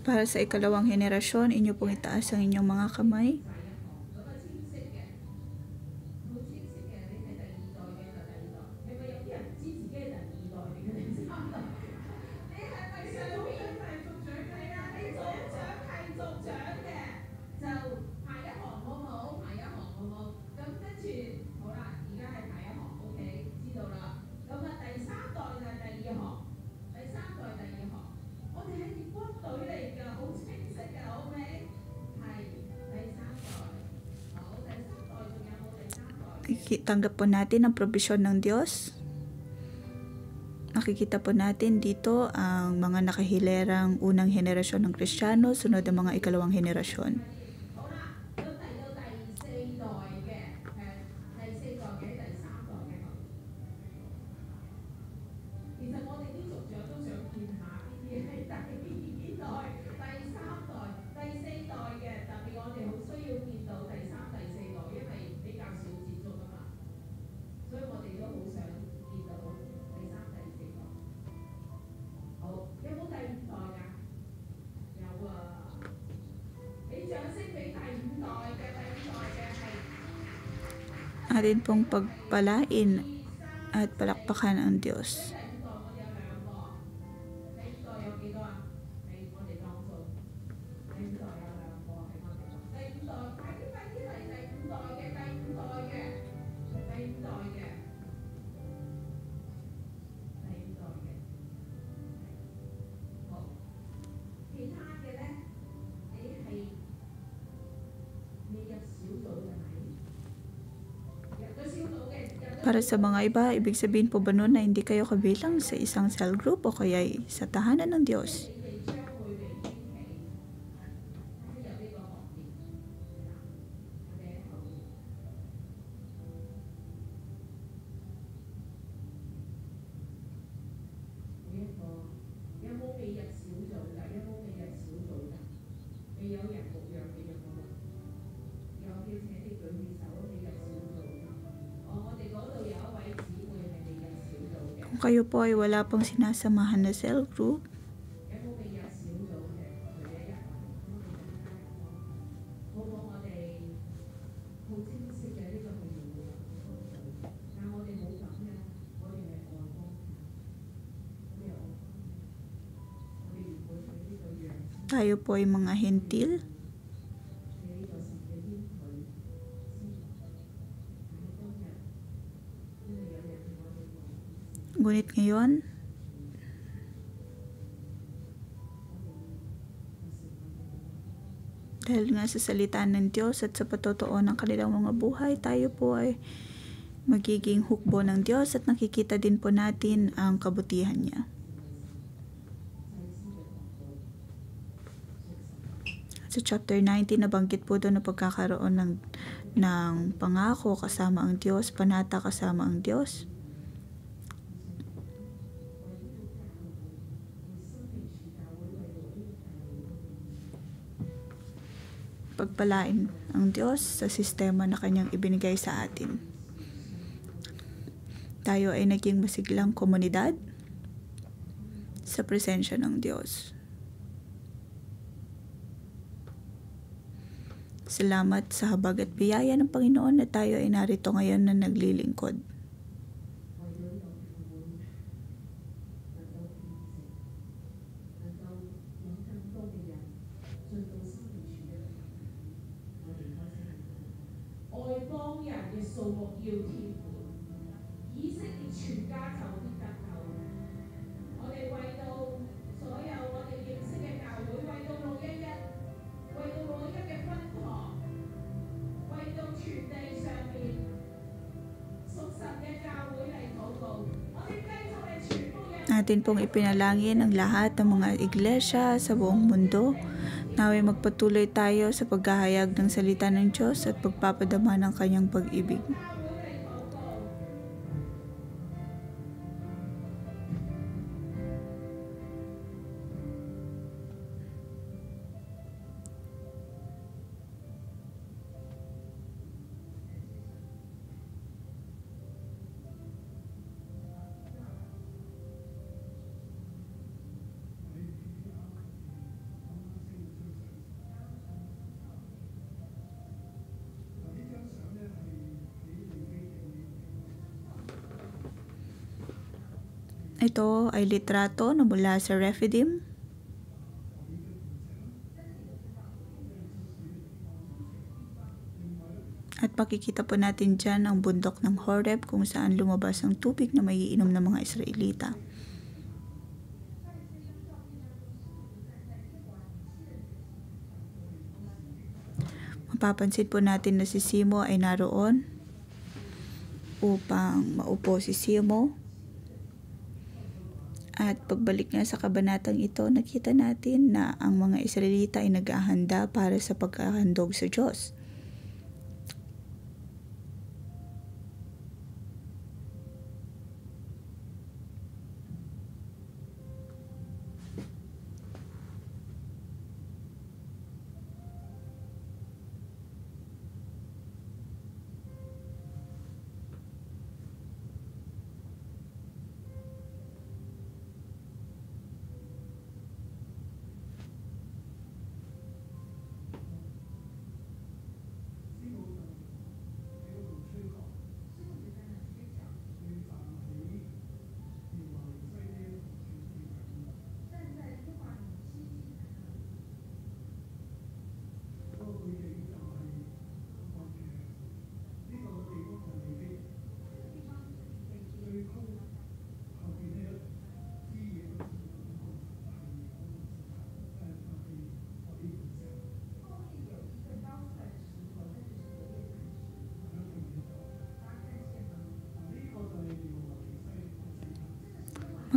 Para sa ikalawang henerasyon, inyo pong itaas ang inyong mga kamay. Tanggap po natin ang probisyon ng Diyos. Nakikita po natin dito ang mga nakahilerang unang henerasyon ng Kristiyano, sunod ang mga ikalawang henerasyon. Atin pong pagpalain at palakpakan ang Diyos. Para sa mga iba, ibig sabihin po ba nun na hindi kayo kabilang sa isang cell group o kaya sa tahanan ng Diyos? Kung kayo po ay wala pang sinasamahan na cell group, tayo po ay mga hentil. Ngunit ngayon, dahil nga sa salita ng Diyos at sa patotoo ng kanilang mga buhay, tayo po ay magiging hukbo ng Diyos at nakikita din po natin ang kabutihan niya. Sa chapter 19, nabanggit po doon na pagkakaroon ng pangako kasama ang Diyos, panata kasama ang Diyos. Pagpalain ang Diyos sa sistema na kanyang ibinigay sa atin. Tayo ay naging masiglang komunidad sa presensya ng Diyos. Salamat sa habag at biyaya ng Panginoon na tayo ay narito ngayon na naglilingkod. Natin pong ipinalangin ang lahat ng mga iglesia sa buong mundo. Naway magpatuloy tayo sa paghahayag ng salita ng Diyos at pagpapadama ng kanyang pag-ibig. Ito ay litrato na mula sa Rephidim. At makikita po natin dyan ang bundok ng Horeb kung saan lumabas ang tubig na maiinom ng mga Israelita. Mapapansin po natin na si Simo ay naroon upang maupo si Simo. At pagbalik nga sa kabanatang ito, nakita natin na ang mga Israelita ay naghahanda para sa pagkahandog sa Diyos.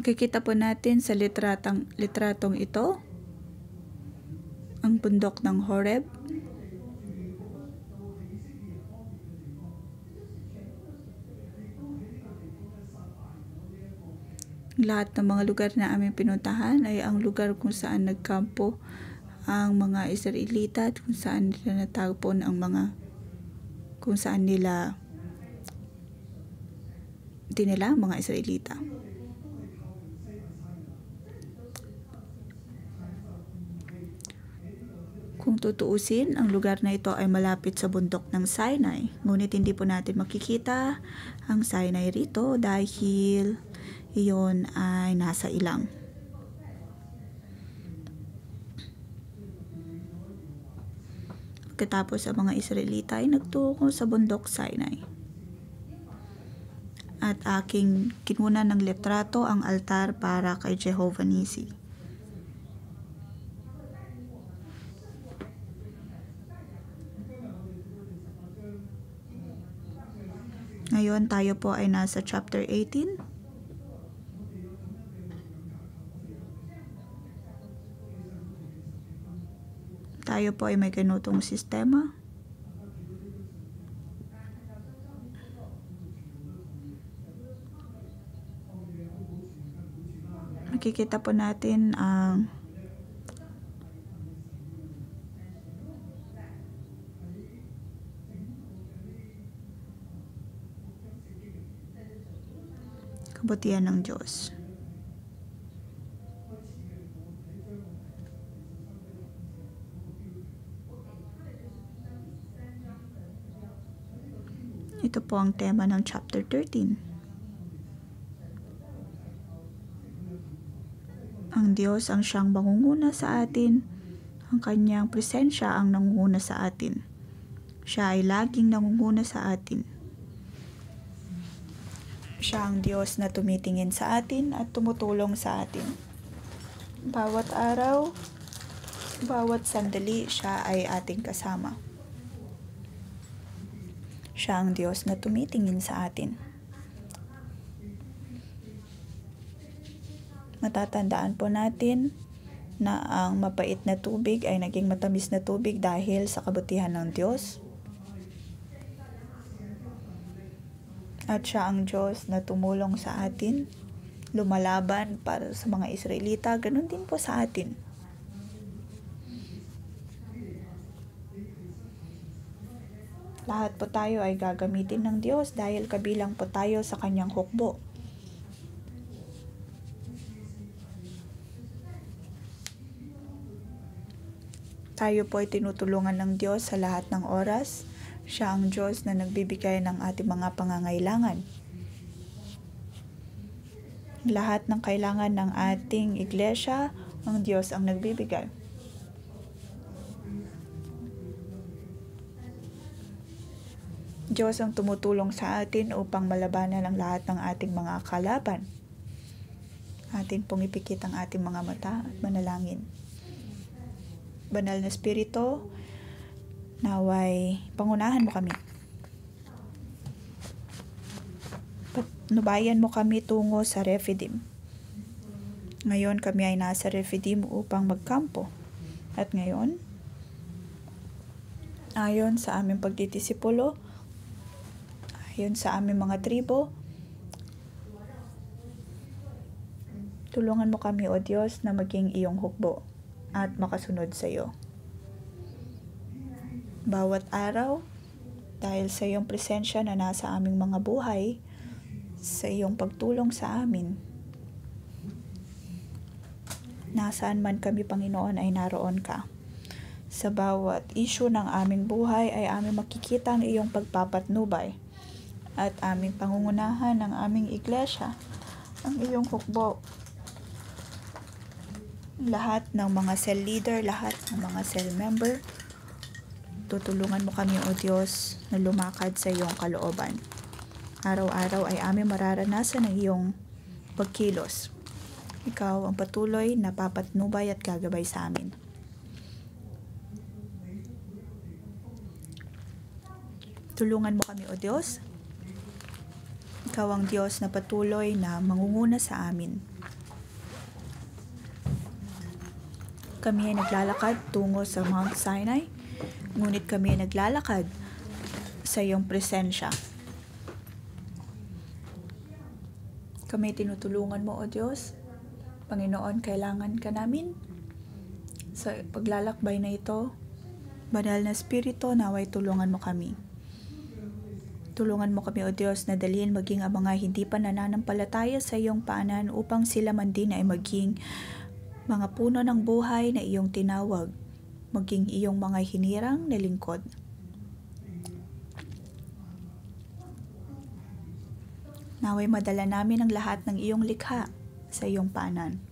Makikita po natin sa litratong ito ang bundok ng Horeb. Lahat ng mga lugar na aming pinuntahan ay ang lugar kung saan nagkampo ang mga Israelita at kung saan nila natagpon kung saan nila dinala mga Israelita. Kung tutuusin, ang lugar na ito ay malapit sa bundok ng Sinai. Ngunit hindi po natin makikita ang Sinai rito dahil iyon ay nasa ilang. Pagkatapos ang mga Israelita ay nagtungo sa bundok Sinai. At aking kinunan ng litrato ang altar para kay Jehovah Nisi. Ngayon tayo po ay nasa chapter 18. Tayo po ay may ganutong sistema. Makikita po natin ang kabutihan ng Diyos. Ito po ang tema ng chapter 13. Ang Diyos ang siyang mangunguna sa atin. Ang kanyang presensya ang nangunguna sa atin. Siya ay laging nangunguna sa atin. Siya ang Diyos na tumitingin sa atin at tumutulong sa atin. Bawat araw, bawat sandali, siya ay ating kasama. Siya ang Diyos na tumitingin sa atin. Matatandaan po natin na ang mapait na tubig ay naging matamis na tubig dahil sa kabutihan ng Diyos. At siya ang Diyos na tumulong sa atin, lumalaban para sa mga Israelita, ganun din po sa atin. Lahat po tayo ay gagamitin ng Diyos dahil kabilang po tayo sa kanyang hukbo. Tayo po ay tinutulungan ng Diyos sa lahat ng oras. Siya ang Diyos na nagbibigay ng ating mga pangangailangan. Lahat ng kailangan ng ating iglesia, ang Diyos ang nagbibigay. Diyos ang tumutulong sa atin upang malabanan ang lahat ng ating mga kalaban. Atin pong ipikit ang ating mga mata at manalangin. Banal na Espiritu, naway pangunahan mo kami. Patnubayan mo kami tungo sa Rephidim. Ngayon kami ay nasa Rephidim upang magkampo. At ngayon, ayon sa aming pagtitisipulo, ayon sa aming mga tribo, tulungan mo kami, O Diyos, na maging iyong hukbo at makasunod sa iyo. Bawat araw, dahil sa iyong presensya na nasa aming mga buhay, sa iyong pagtulong sa amin, nasaan man kami, Panginoon, ay naroon ka. Sa bawat issue ng aming buhay ay aming makikita ang iyong pagpapatnubay at aming pangungunahan ng aming iglesia, ang iyong hukbo. Lahat ng mga cell leader, lahat ng mga cell member, tutulungan mo kami, O Diyos, na lumakad sa iyong kalooban. Araw-araw ay aming mararanasan ang iyong pagkilos. Ikaw ang patuloy na papatnubay at gagabay sa amin. Tulungan mo kami, O Diyos. Ikaw ang Diyos na patuloy na mangunguna sa amin. kami ay naglalakad tungo sa Mount Sinai, ngunit kami ay naglalakad sa iyong presensya. Kami tinutulungan mo, O Diyos. Panginoon, kailangan ka namin sa paglalakbay na ito. Banal na Espiritu, naway tulungan mo kami. Tulungan mo kami, O Diyos, na dalhin maging ang mga hindi pa nananampalataya sa iyong paanan upang sila man din ay maging mga puno ng buhay na iyong tinawag, maging iyong mga hinirang na lingkod. Naway madala namin ang lahat ng iyong likha sa iyong paanan.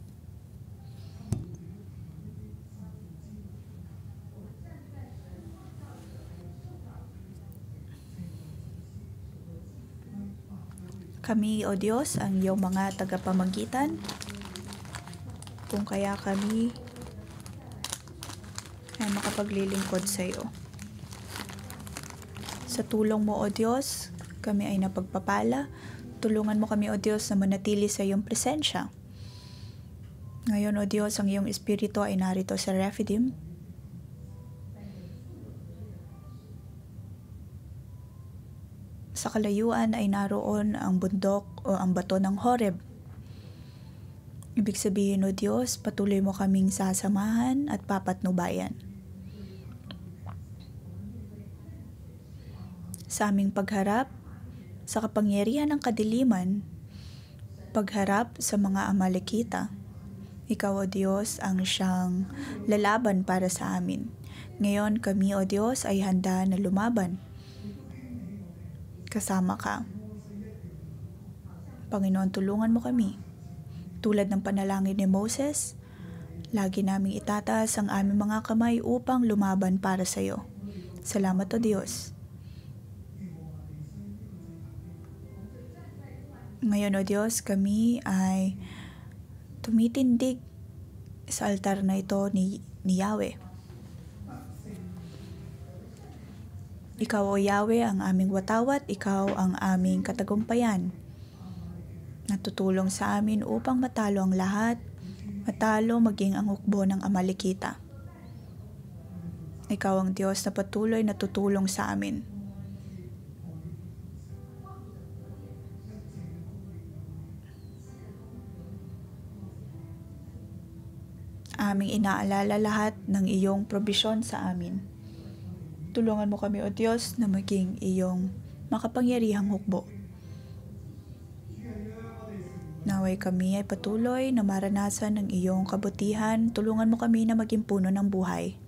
Kami, O Diyos, ang iyong mga tagapamagitan, kung kaya kami ay makapaglilingkod sa iyo. Sa tulong mo, O Diyos, kami ay napagpapala. Tulungan mo kami, O Diyos, na manatili sa iyong presensya. Ngayon, O Diyos, ang iyong Espiritu ay narito sa Rephidim. Sa kalayuan ay naroon ang bundok o ang bato ng Horeb. Ibig sabihin, O Diyos, patuloy mo kaming sasamahan at papatnubayan. Sa aming pagharap sa kapangyarihan ng kadiliman, pagharap sa mga Amalekita, Ikaw, O Diyos, ang siyang lalaban para sa amin. Ngayon kami, O Diyos, ay handa na lumaban. Kasama ka. Panginoon, tulungan mo kami. Tulad ng panalangin ni Moses, lagi naming itataas ang aming mga kamay upang lumaban para sa iyo. Salamat, O Diyos. Ngayon, O Diyos, kami ay tumitindig sa altar na ito ni Yahweh. Ikaw, O Yahweh, ang aming watawat, Ikaw ang aming katagumpayan. Natutulong sa amin upang matalo ang lahat, matalo maging ang hukbo ng Amalekita. Ikaw ang Diyos na patuloy na tutulong sa amin. Aming inaalala lahat ng iyong probisyon sa amin. Tulungan mo kami, O Diyos, na maging iyong makapangyarihang hukbo. Naway kami ay patuloy na maranasan ng iyong kabutihan. Tulungan mo kami na maging puno ng buhay.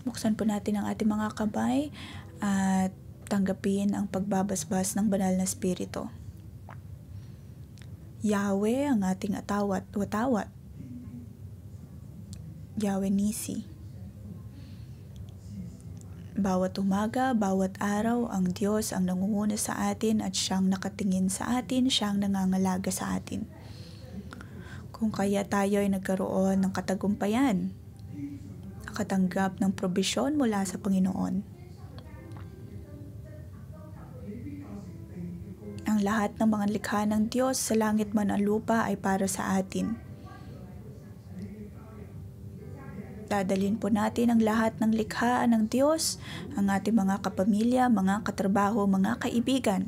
Buksan po natin ang ating mga kamay at tanggapin ang pagbabasbas ng banal na Espiritu. Yahweh ang ating watawat. Yahweh Nisi. Bawat umaga, bawat araw, ang Diyos ang nangunguna sa atin at siyang nakatingin sa atin, siyang nangangalaga sa atin. Kung kaya tayo ay nagkaroon ng katagumpayan, nakatanggap ng probisyon mula sa Panginoon. Ang lahat ng mga likha ng Diyos sa langit man ang lupa ay para sa atin. Dadalhin po natin ang lahat ng likha ng Diyos, ang ating mga kapamilya, mga katrabaho, mga kaibigan.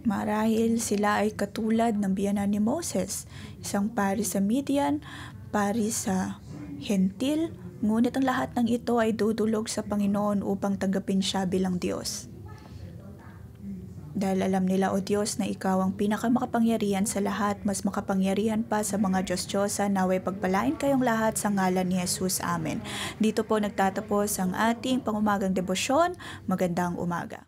Marahil sila ay katulad ng biyanan ni Moses, isang pari sa Midian, pari sa Hentil, ngunit ang lahat ng ito ay dudulog sa Panginoon upang tanggapin siya bilang Diyos. Dahil alam nila, O Diyos, na Ikaw ang pinakamakapangyarihan sa lahat, mas makapangyarihan pa sa mga Diyos-Diyosa, naway pagpalain kayong lahat sa ngalan ni Jesus. Amen. Dito po nagtatapos ang ating pangumagang debosyon. Magandang umaga.